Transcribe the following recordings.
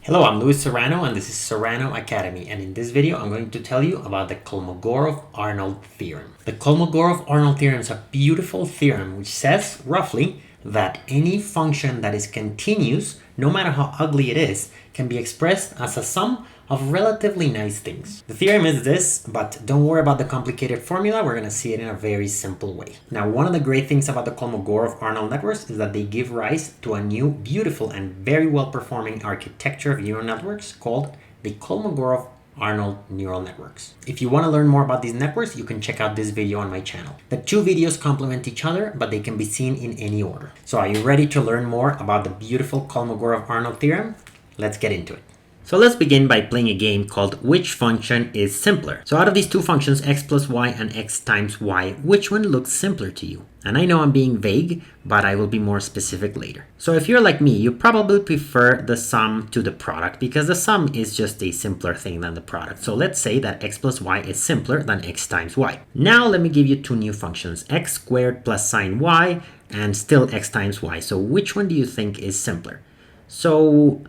Hello, I'm Luis Serrano and this is Serrano Academy, and in this video I'm going to tell you about the Kolmogorov-Arnold Theorem. The Kolmogorov-Arnold Theorem is a beautiful theorem which says, roughly, that any function that is continuous, no matter how ugly it is, can be expressed as a sum of relatively nice things. The theorem is this, but don't worry about the complicated formula, we're going to see it in a very simple way. Now, one of the great things about the Kolmogorov-Arnold networks is that they give rise to a new, beautiful, and very well-performing architecture of neural networks called the Kolmogorov-Arnold neural networks. If you want to learn more about these networks, you can check out this video on my channel. The two videos complement each other, but they can be seen in any order. So are you ready to learn more about the beautiful Kolmogorov-Arnold theorem? Let's get into it. So let's begin by playing a game called which function is simpler. So out of these two functions, x plus y and x times y, which one looks simpler to you? And I know I'm being vague, but I will be more specific later. So if you're like me, you probably prefer the sum to the product because the sum is just a simpler thing than the product. So let's say that x plus y is simpler than x times y. Now let me give you two new functions, x squared plus sine y and still x times y. So which one do you think is simpler? So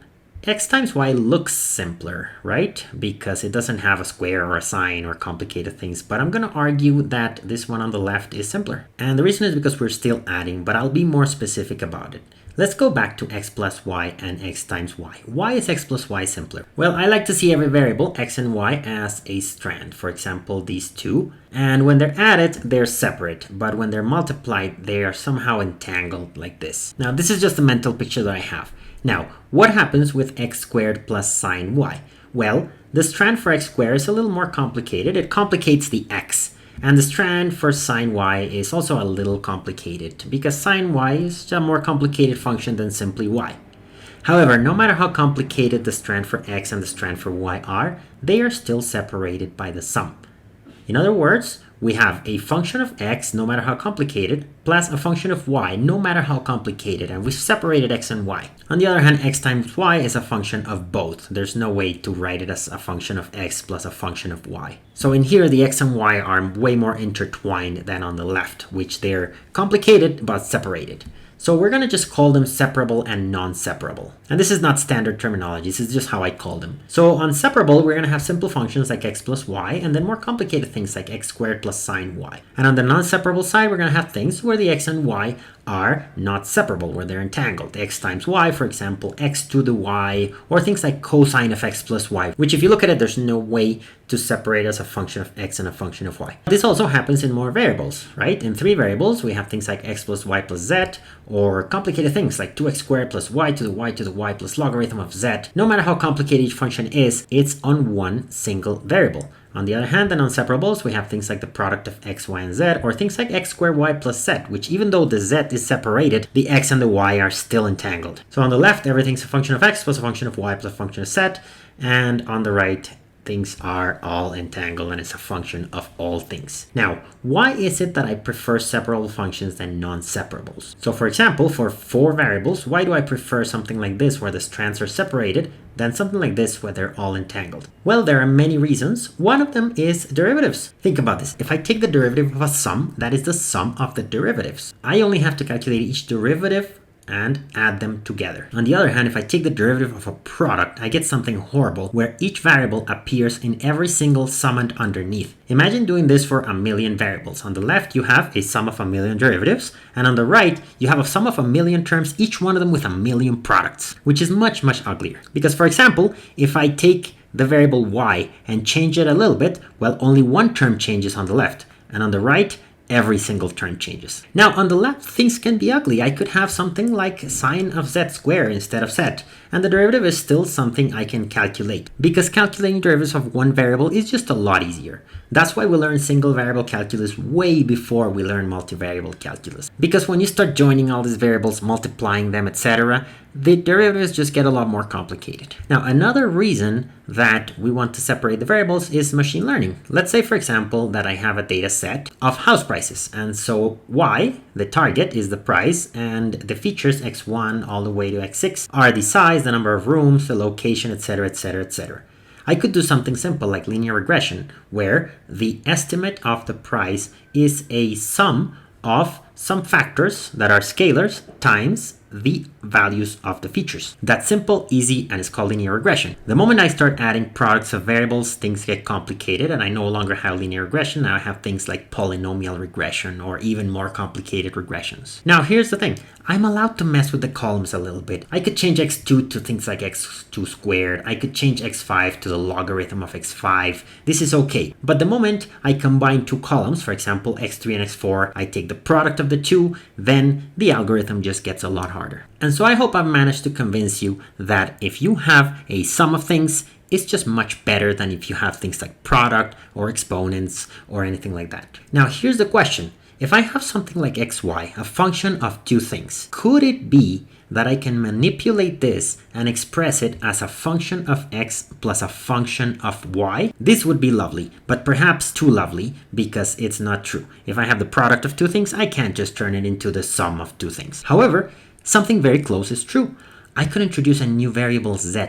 x times y looks simpler, right? Because it doesn't have a square or a sine or complicated things, but I'm going to argue that this one on the left is simpler. And the reason is because we're still adding, but I'll be more specific about it. Let's go back to x plus y and x times y. Why is x plus y simpler? Well, I like to see every variable, x and y, as a strand. For example, these two. And when they're added, they're separate. But when they're multiplied, they are somehow entangled like this. Now, this is just a mental picture that I have. Now, what happens with x squared plus sine y? Well, the strand for x squared is a little more complicated. It complicates the x. And the strand for sine y is also a little complicated because sine y is a more complicated function than simply y. However, no matter how complicated the strand for x and the strand for y are, they are still separated by the sum. In other words, we have a function of x, no matter how complicated, plus a function of y, no matter how complicated, and we've separated x and y. On the other hand, x times y is a function of both. There's no way to write it as a function of x plus a function of y. So in here, the x and y are way more intertwined than on the left, which they're complicated but separated. So we're going to just call them separable and non-separable. And this is not standard terminology, this is just how I call them. So on separable, we're going to have simple functions like x plus y, and then more complicated things like x squared plus sine y. And on the non-separable side, we're going to have things where the x and y are not separable, where they're entangled. X times y, for example, x to the y, or things like cosine of x plus y, which if you look at it, there's no way to separate as a function of x and a function of y. This also happens in more variables, right? In three variables, we have things like x plus y plus z, or complicated things like 2x squared plus y to the y to the y plus logarithm of z. No matter how complicated each function is, it's on one single variable. On the other hand, the non-separables, we have things like the product of x, y, and z, or things like x squared y plus z, which even though the z is separated, the x and the y are still entangled. So on the left, everything's a function of x plus a function of y plus a function of z, and on the right, things are all entangled and it's a function of all things. Now, why is it that I prefer separable functions than non-separables? So for example, for four variables, why do I prefer something like this where the strands are separated than something like this where they're all entangled? Well, there are many reasons. One of them is derivatives. Think about this. If I take the derivative of a sum, that is the sum of the derivatives. I only have to calculate each derivative and add them together. On the other hand, if I take the derivative of a product, I get something horrible where each variable appears in every single summand underneath. Imagine doing this for a million variables. On the left, you have a sum of a million derivatives, and on the right, you have a sum of a million terms, each one of them with a million products, which is much, much uglier. Because for example, if I take the variable y and change it a little bit, well, only one term changes on the left, and on the right, every single term changes. Now, on the left, things can be ugly. I could have something like sine of z squared instead of z, and the derivative is still something I can calculate, because calculating derivatives of one variable is just a lot easier. That's why we learn single variable calculus way before we learn multivariable calculus. Because when you start joining all these variables, multiplying them, etc., the derivatives just get a lot more complicated. Now, another reason that we want to separate the variables is machine learning. Let's say, for example, that I have a data set of house prices. And so y, the target, is the price, and the features x1 all the way to x6 are the size, the number of rooms, the location, etc., etc., etc. I could do something simple like linear regression, where the estimate of the price is a sum of some factors that are scalars times the values of the features. That's simple, easy, and it's called linear regression. The moment I start adding products of variables, things get complicated, and I no longer have linear regression. Now I have things like polynomial regression or even more complicated regressions. Now here's the thing. I'm allowed to mess with the columns a little bit. I could change x2 to things like x2 squared. I could change x5 to the logarithm of x5. This is okay. But the moment I combine two columns, for example, x3 and x4, I take the product of the two, then the algorithm just gets a lot harder. And so I hope I've managed to convince you that if you have a sum of things, it's just much better than if you have things like product or exponents or anything like that. Now here's the question. If I have something like xy, a function of two things, could it be that I can manipulate this and express it as a function of x plus a function of y? This would be lovely, but perhaps too lovely because it's not true. If I have the product of two things, I can't just turn it into the sum of two things. However, something very close is true. I could introduce a new variable z,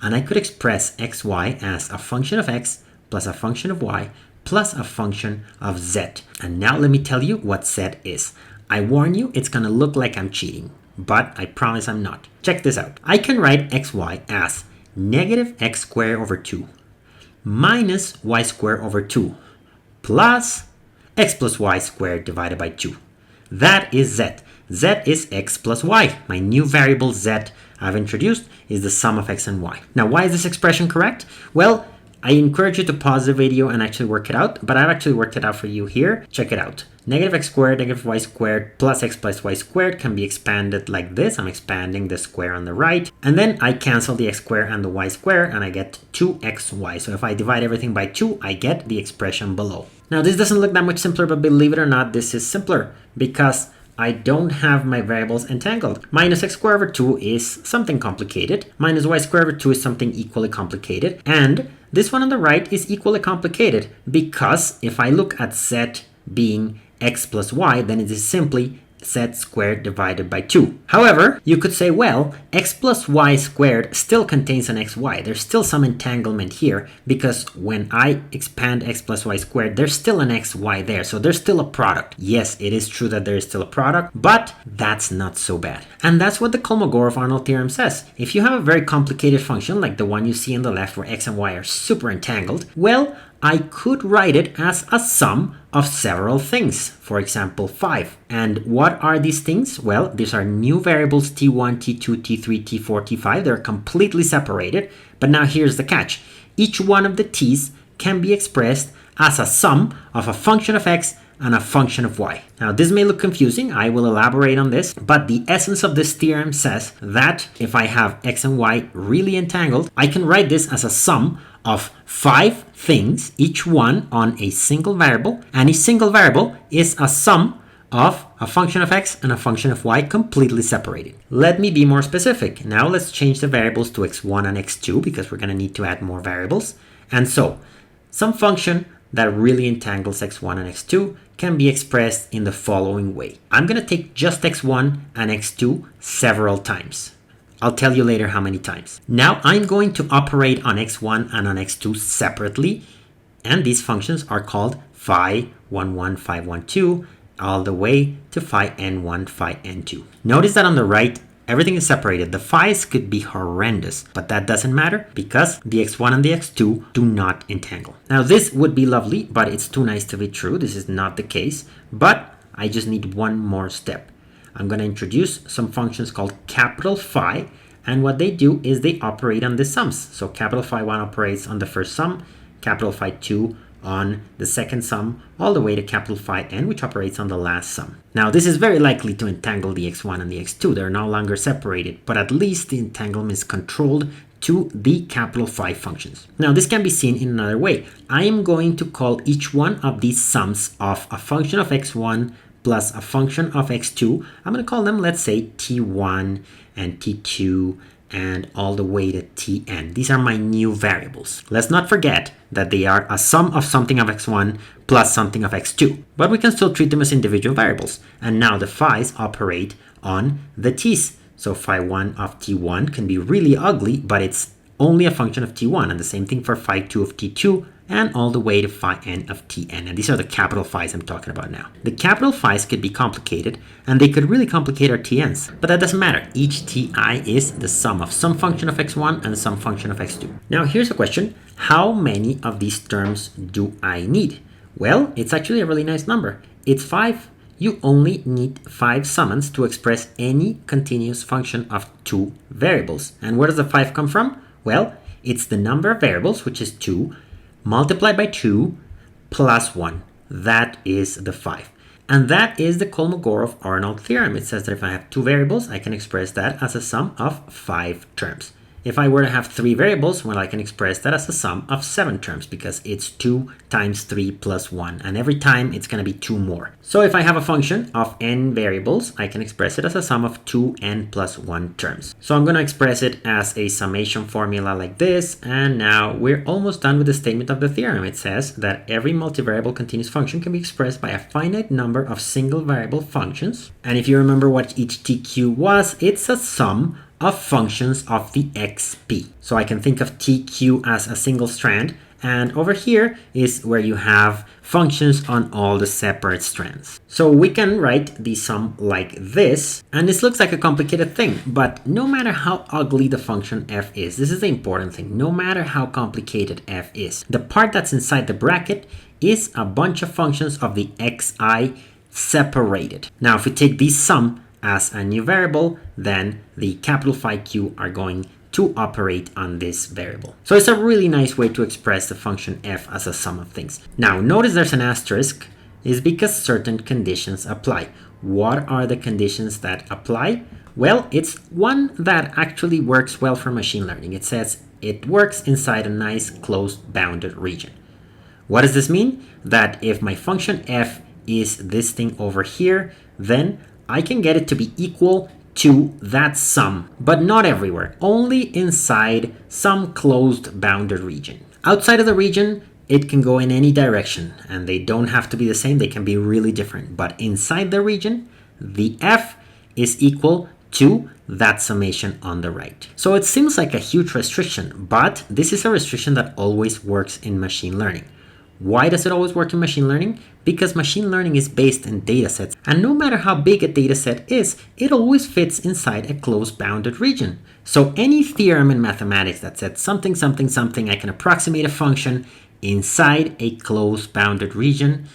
and I could express xy as a function of x plus a function of y plus a function of z. And now let me tell you what z is. I warn you, it's gonna look like I'm cheating, but I promise I'm not. Check this out. I can write xy as negative x squared over 2 minus y squared over 2 plus x plus y squared divided by 2. That is z. Z is x plus y. My new variable z I've introduced is the sum of x and y. Now, why is this expression correct? Well, I encourage you to pause the video and actually work it out, but I've actually worked it out for you here. Check it out. Negative x squared, negative y squared plus x plus y squared can be expanded like this. I'm expanding the square on the right. And then I cancel the x squared and the y squared and I get 2xy. So if I divide everything by 2, I get the expression below. Now this doesn't look that much simpler, but believe it or not, this is simpler because I don't have my variables entangled. Minus x squared over 2 is something complicated. Minus y squared over 2 is something equally complicated. And this one on the right is equally complicated because if I look at z being x plus y, then it is simply z squared divided by 2. However, you could say, well, x plus y squared still contains an xy. There's still some entanglement here because when I expand x plus y squared, there's still an xy there. So there's still a product. Yes, it is true that there is still a product, but that's not so bad. And that's what the Kolmogorov-Arnold theorem says. If you have a very complicated function like the one you see on the left where x and y are super entangled, well, I could write it as a sum of several things, for example 5. And what are these things? Well, these are new variables t1, t2, t3, t4, t5. They're completely separated, but now here's the catch. Each one of the t's can be expressed as a sum of a function of x and a function of y. Now this may look confusing, I will elaborate on this, but the essence of this theorem says that if I have x and y really entangled, I can write this as a sum of 5 things, each one on a single variable, and each single variable is a sum of a function of x and a function of y completely separated. Let me be more specific. Now let's change the variables to x1 and x2 because we're going to need to add more variables. And so, some function that really entangles x1 and x2 can be expressed in the following way. I'm going to take just x1 and x2 several times. I'll tell you later how many times. Now I'm going to operate on x1 and on x2 separately, and these functions are called phi 1, 1, phi 1, 2, all the way to phi n1, phi n2. Notice that on the right, everything is separated. The phi's could be horrendous, but that doesn't matter because the x1 and the x2 do not entangle. Now this would be lovely, but it's too nice to be true. This is not the case, but I just need one more step. I'm going to introduce some functions called capital phi, and what they do is they operate on the sums. So capital phi 1 operates on the first sum, capital phi 2 on the second sum, all the way to capital phi n, which operates on the last sum. Now this is very likely to entangle the x1 and the x2. They're no longer separated, but at least the entanglement is controlled to the capital phi functions. Now this can be seen in another way. I am going to call each one of these sums of a function of x1 plus a function of x2. I'm going to call them, let's say, t1 and t2 and all the way to tn. These are my new variables. Let's not forget that they are a sum of something of x1 plus something of x2, but we can still treat them as individual variables. And now the phi's operate on the t's. So phi 1 of t1 can be really ugly, but it's only a function of t1, and the same thing for phi 2 of t2 and all the way to phi n of Tn. And these are the capital Phi's I'm talking about now. The capital Phi's could be complicated, and they could really complicate our Tn's. But that doesn't matter. Each Ti is the sum of some function of x1 and some function of x2. Now here's a question. How many of these terms do I need? Well, it's actually a really nice number. It's 5. You only need 5 summands to express any continuous function of 2 variables. And where does the 5 come from? Well, it's the number of variables, which is 2, multiplied by 2 plus 1. That is the 5. And that is the Kolmogorov-Arnold theorem. It says that if I have 2 variables, I can express that as a sum of 5 terms. If I were to have 3 variables, well, I can express that as a sum of 7 terms because it's 2 times 3 plus 1. And every time it's going to be 2 more. So if I have a function of n variables, I can express it as a sum of 2n plus 1 terms. So I'm going to express it as a summation formula like this. And now we're almost done with the statement of the theorem. It says that every multivariable continuous function can be expressed by a finite number of single variable functions. And if you remember what each TQ was, it's a sum of functions of the xp. So I can think of TQ as a single strand, and over here is where you have functions on all the separate strands. So we can write the sum like this, and this looks like a complicated thing, but no matter how ugly the function f is, this is the important thing, no matter how complicated f is, the part that's inside the bracket is a bunch of functions of the xi separated. Now if we take this sum as a new variable, then the capital Phi q are going to operate on this variable. So it's a really nice way to express the function f as a sum of things. Now notice there's an asterisk, is because certain conditions apply. What are the conditions that apply? Well, it's one that actually works well for machine learning. It says it works inside a nice closed bounded region. What does this mean? That if my function f is this thing over here, then I can get it to be equal to that sum, but not everywhere, only inside some closed bounded region. Outside of the region, it can go in any direction, and they don't have to be the same, they can be really different. But inside the region, the f is equal to that summation on the right. So it seems like a huge restriction, but this is a restriction that always works in machine learning. Why does it always work in machine learning? Because machine learning is based in datasets, and no matter how big a dataset is, it always fits inside a closed bounded region. So any theorem in mathematics that said something, something, something, I can approximate a function inside a closed bounded region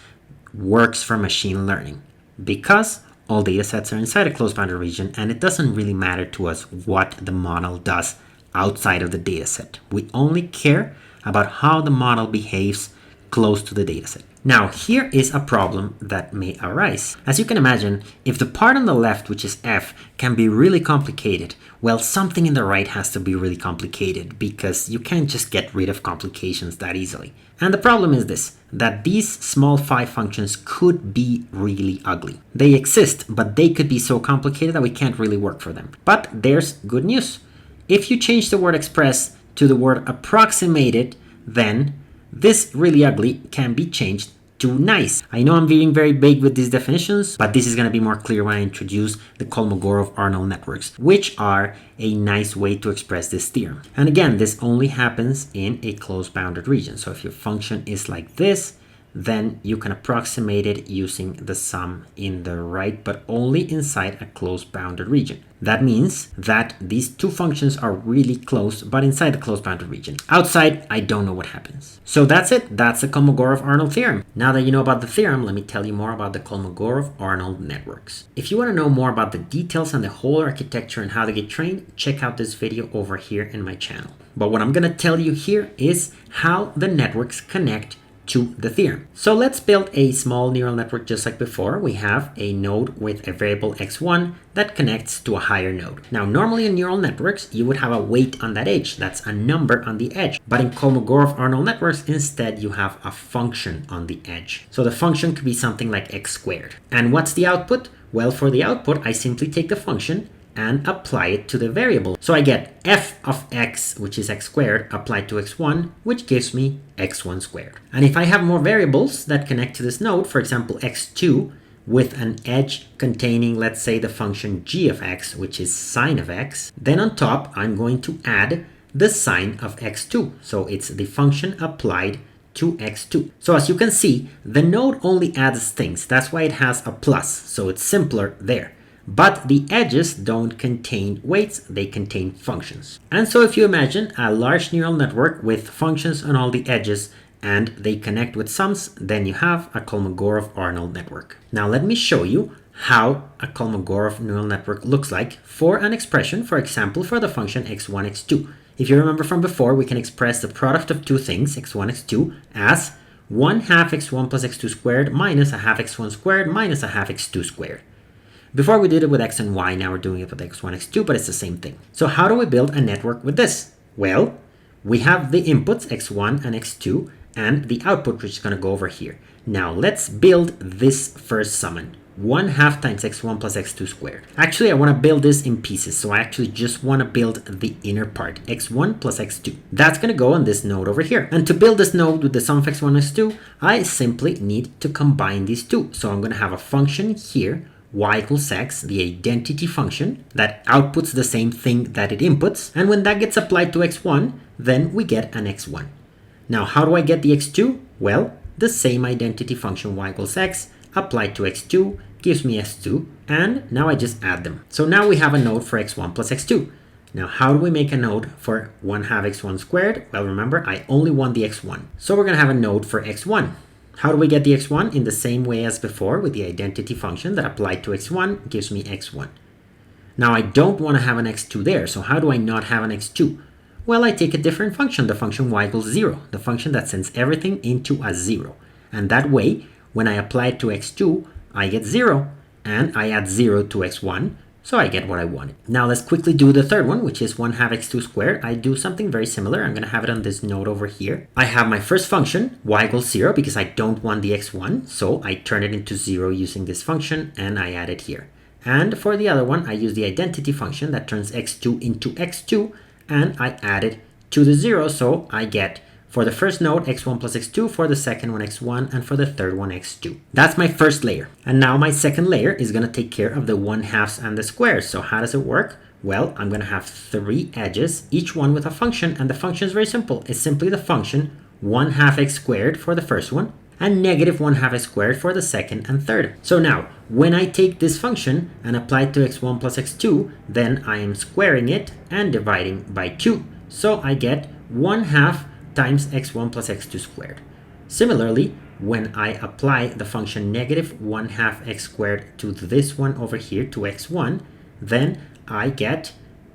works for machine learning, because all datasets are inside a closed bounded region, and it doesn't really matter to us what the model does outside of the dataset. We only care about how the model behaves close to the dataset. Now here is a problem that may arise. As you can imagine, if the part on the left, which is f, can be really complicated, well, something in the right has to be really complicated, because you can't just get rid of complications that easily. And the problem is this, that these small phi functions could be really ugly. They exist, but they could be so complicated that we can't really work for them. But there's good news. If you change the word express to the word approximated, then this really ugly can be changed to nice. I know I'm being very vague with these definitions, but this is going to be more clear when I introduce the Kolmogorov-Arnold networks, which are a nice way to express this theorem. And again, this only happens in a closed bounded region. So if your function is like this, then you can approximate it using the sum in the right, but only inside a closed bounded region. That means that these two functions are really close, but inside the closed bounded region. Outside, I don't know what happens. So that's it. That's the Kolmogorov-Arnold theorem. Now that you know about the theorem, let me tell you more about the Kolmogorov-Arnold networks. If you want to know more about the details and the whole architecture and how they get trained, check out this video over here in my channel. But what I'm going to tell you here is how the networks connect to the theorem. So let's build a small neural network just like before. We have a node with a variable x1 that connects to a higher node. Now, normally in neural networks, you would have a weight on that edge. That's a number on the edge. But in Kolmogorov-Arnold networks, instead, you have a function on the edge. So the function could be something like x squared. And what's the output? Well, for the output, I simply take the function and apply it to the variable. So I get f of x, which is x squared, applied to x1, which gives me x1 squared. And if I have more variables that connect to this node, for example, x2, with an edge containing, let's say, the function g of x, which is sine of x, then on top, I'm going to add the sine of x2. So it's the function applied 2x2. So as you can see, the node only adds things. That's why it has a plus, so it's simpler there. But the edges don't contain weights, they contain functions. And so if you imagine a large neural network with functions on all the edges and they connect with sums, then you have a Kolmogorov-Arnold network. Now let me show you how a Kolmogorov neural network looks like for an expression, for example, for the function x1, x2. If you remember from before, we can express the product of two things, x1, x2, as 1/2 x1 plus x2 squared minus 1/2 x1 squared minus 1/2 x2 squared. Before we did it with x and y, now we're doing it with x1, x2, but it's the same thing. So how do we build a network with this? Well, we have the inputs x1 and x2 and the output, which is going to go over here. Now let's build this first summon. 1/2 times x1 plus x2 squared. Actually, I want to build this in pieces, so I actually just want to build the inner part, x1 plus x2. That's going to go on this node over here. And to build this node with the sum of x1 and x2, I simply need to combine these two. So I'm going to have a function here, y equals x, the identity function that outputs the same thing that it inputs. And when that gets applied to x1, then we get an x1. Now, how do I get the x2? Well, the same identity function y equals x applied to x2 gives me x2, and now I just add them. So now we have a node for x1 plus x2. Now, how do we make a node for 1/2 x1 squared? Well, remember, I only want the x1. So we're going to have a node for x1. How do we get the x1? In the same way as before, with the identity function that applied to x1 gives me x1. Now, I don't want to have an x2 there, so how do I not have an x2? Well, I take a different function, the function y equals 0, the function that sends everything into a 0. And that way, when I apply it to x2, I get 0, and I add 0 to x1, so I get what I wanted. Now let's quickly do the third one, which is 1/2 x2 squared. I do something very similar. I'm going to have it on this node over here. I have my first function, y equals 0, because I don't want the x1, so I turn it into 0 using this function, and I add it here. And for the other one, I use the identity function that turns x2 into x2, and I add it to the 0, so I get, for the first node, x1 plus x2, for the second one, x1, and for the third one, x2. That's my first layer. And now my second layer is going to take care of the 1/2s and the squares. So how does it work? Well, I'm going to have 3 edges, each one with a function, and the function is very simple. It's simply the function 1/2 x squared for the first one, and negative 1/2 x squared for the second and third. So now, when I take this function and apply it to x1 plus x2, then I am squaring it and dividing by 2. So I get 1/2 times x1 plus x2 squared. Similarly, when I apply the function negative 1/2 x squared to this one over here, to x1, then I get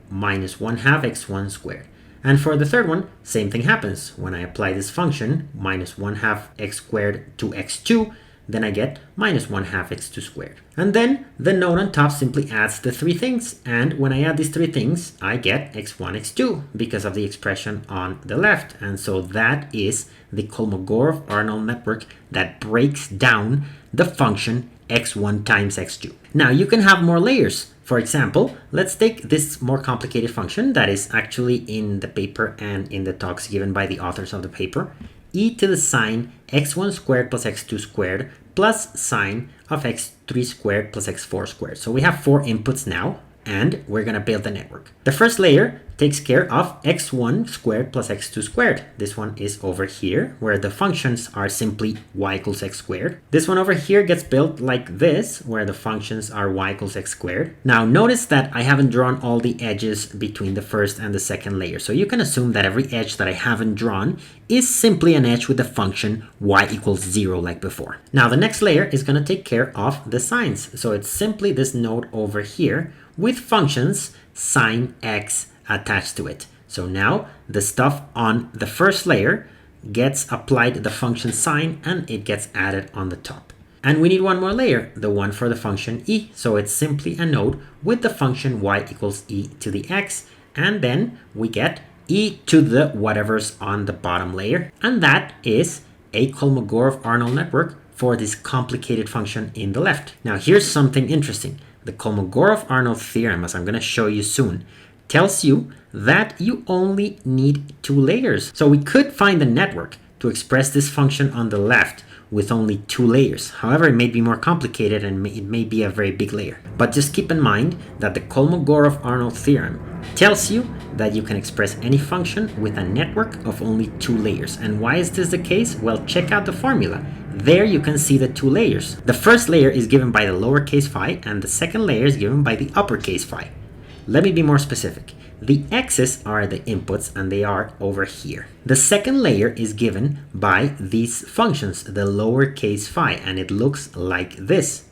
minus 1/2 x1 squared. And for the third one, same thing happens. When I apply this function, minus 1/2 x squared to x2, then I get minus 1/2 x2 squared. And then the node on top simply adds the 3 things. And when I add these 3 things, I get x1, x2 because of the expression on the left. And so that is the Kolmogorov-Arnold network that breaks down the function x1 times x2. Now you can have more layers. For example, let's take this more complicated function that is actually in the paper and in the talks given by the authors of the paper. E to the sine x1 squared plus x2 squared plus sine of x3 squared plus x4 squared. So we have 4 inputs now, and we're going to build the network. The first layer takes care of x1 squared plus x2 squared. This one is over here, where the functions are simply y equals x squared. This one over here gets built like this, where the functions are y equals x squared. Now notice that I haven't drawn all the edges between the first and the second layer. So you can assume that every edge that I haven't drawn is simply an edge with the function y equals 0 like before. Now the next layer is going to take care of the sines. So it's simply this node over here with functions sine x attached to it. So now the stuff on the first layer gets applied the function sine, and it gets added on the top. And we need one more layer, the one for the function e. So it's simply a node with the function y equals e to the x, and then we get e to the whatever's on the bottom layer. And that is a Kolmogorov-Arnold network for this complicated function in the left. Now here's something interesting. The Kolmogorov-Arnold theorem, as I'm going to show you soon, tells you that you only need 2 layers. So we could find a network to express this function on the left with only 2 layers. However, it may be more complicated and it may be a very big layer. But just keep in mind that the Kolmogorov-Arnold theorem tells you that you can express any function with a network of only 2 layers. And why is this the case? Well, check out the formula. There you can see the 2 layers. The first layer is given by the lowercase phi, and the second layer is given by the uppercase phi. Let me be more specific. The x's are the inputs, and they are over here. The second layer is given by these functions, the lowercase phi, and it looks like this.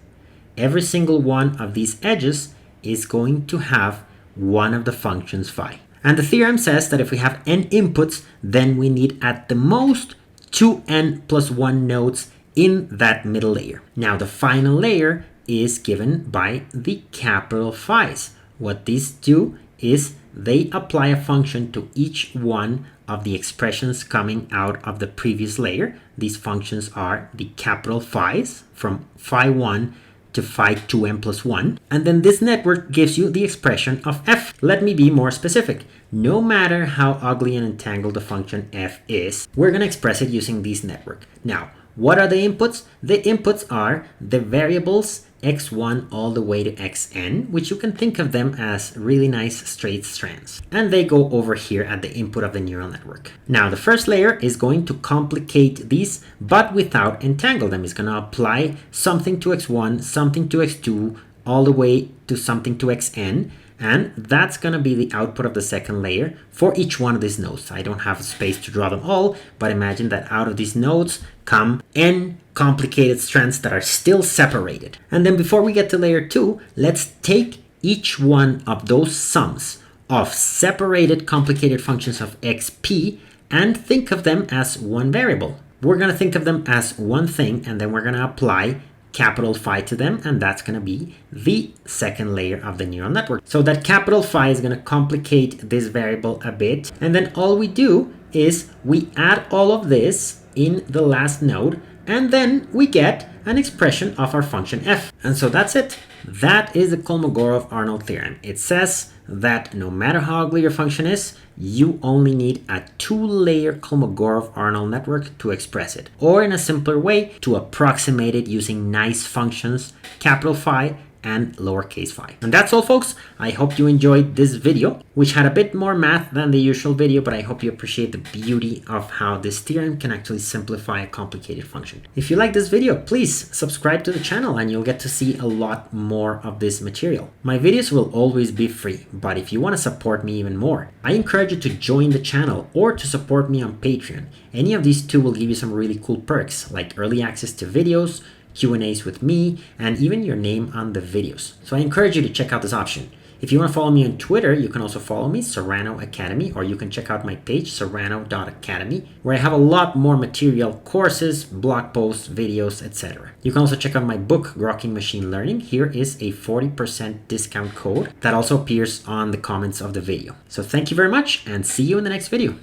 Every single one of these edges is going to have one of the functions phi. And the theorem says that if we have n inputs, then we need at the most 2n plus 1 nodes in that middle layer. Now the final layer is given by the capital phi's. What these do is they apply a function to each one of the expressions coming out of the previous layer. These functions are the capital phi's from phi 1 to phi 2n plus 1. And then this network gives you the expression of f. Let me be more specific. No matter how ugly and entangled the function f is, we're going to express it using this network. Now, what are the inputs? The inputs are the variables x1 all the way to xn, which you can think of them as really nice straight strands. And they go over here at the input of the neural network. Now, the first layer is going to complicate these, but without entangle them. It's going to apply something to x1, something to x2, all the way to something to xn. And that's going to be the output of the second layer for each one of these nodes. I don't have space to draw them all, but imagine that out of these nodes come n complicated strands that are still separated. And then before we get to layer 2, let's take each one of those sums of separated complicated functions of xp and think of them as one variable. We're going to think of them as one thing, and then we're going to apply capital phi to them, and that's going to be the second layer of the neural network. So that capital phi is going to complicate this variable a bit, and then all we do is we add all of this in the last node, and then we get an expression of our function f. And so that's it. That is the Kolmogorov-Arnold theorem. It says that no matter how ugly your function is, you only need a 2-layer Kolmogorov-Arnold network to express it. Or in a simpler way, to approximate it using nice functions, capital phi and lowercase phi. And that's all, folks. I hope you enjoyed this video, which had a bit more math than the usual video, but I hope you appreciate the beauty of how this theorem can actually simplify a complicated function. If you like this video, please subscribe to the channel and you'll get to see a lot more of this material. My videos will always be free, but if you want to support me even more, I encourage you to join the channel or to support me on Patreon. Any of these two will give you some really cool perks, like early access to videos, Q&As with me, and even your name on the videos. So I encourage you to check out this option. If you want to follow me on Twitter, you can also follow me, Serrano Academy, or you can check out my page, serrano.academy, where I have a lot more material, courses, blog posts, videos, etc. You can also check out my book, Grokking Machine Learning. Here is a 40% discount code that also appears on the comments of the video. So thank you very much, and see you in the next video.